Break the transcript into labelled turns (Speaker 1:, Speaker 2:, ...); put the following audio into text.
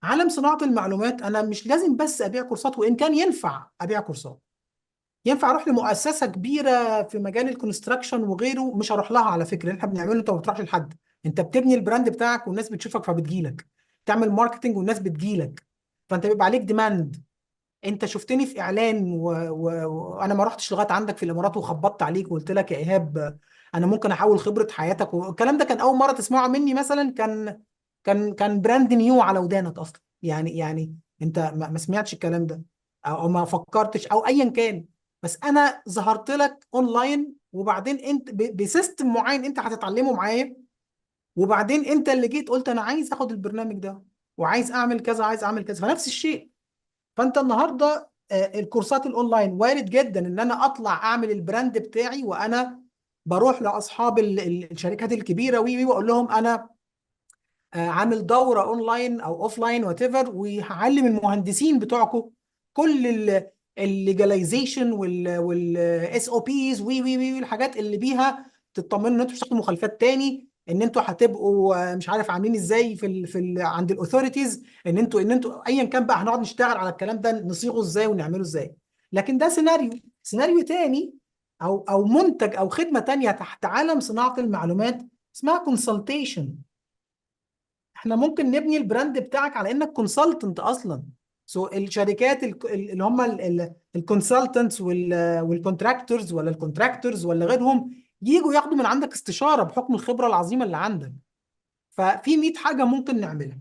Speaker 1: عالم صناعه المعلومات انا مش لازم بس ابيع كورسات، وان كان ينفع ابيع كورسات، ينفع اروح لمؤسسه كبيره في مجال الكونستراكشن وغيره. مش هروح لها على فكره، اللي احنا بنعمله انت ما بتروحش لحد، انت بتبني البراند بتاعك والناس بتشوفك فبتجيلك، تعمل ماركتنج والناس بتجيلك، فانت بيبقى عليك ديماند. انت شفتني في اعلان وانا ما رحتش لغايه عندك في الامارات وخبطت عليك وقلت لك يا ايهاب انا ممكن احول خبره حياتك، والكلام ده كان اول مره تسمعه مني مثلا، كان براند نيو على ودانك اصلا، يعني انت ما سمعتش الكلام ده، او ما فكرتش او ايا كان. بس انا ظهرت لك اونلاين، وبعدين انت بسيستم معين انت هتتعلمه معايا، وبعدين انت اللي جيت قلت انا عايز اخد البرنامج ده وعايز اعمل كذا، عايز اعمل كذا، فنفس الشيء. فانت النهارده الكورسات الاونلاين وارد جدا ان انا اطلع اعمل البراند بتاعي، وانا بروح لاصحاب الشركات الكبيره واقول لهم انا عامل دوره اونلاين او اوفلاين وات ايفر، وهعلم المهندسين بتوعكم كل الليجاليزيشن والاس او بيز وي الحاجات اللي بيها تطمنوا ان انتوا مش هتاخدوا مخالفات تاني، ان انتوا هتبقوا مش عارف عاملين ازاي عند الاثوريتيز، ان انتوا ايا كان بقى هنقعد نشتغل على الكلام ده نصيغه ازاي ونعمله ازاي. لكن ده سيناريو تاني، او منتج او خدمه تانيه تحت عالم صناعه المعلومات اسمها كونسلتيشن. احنا ممكن نبني البراند بتاعك على انك كونسلتنت اصلا. الشركات اللي هم الكونسلتنتس والكونتراكتورز ولا الكونتراكتورز ولا غيرهم يجوا ياخدوا من عندك استشارة بحكم الخبرة العظيمة اللي عندك. ففي 100 حاجة ممكن نعملها.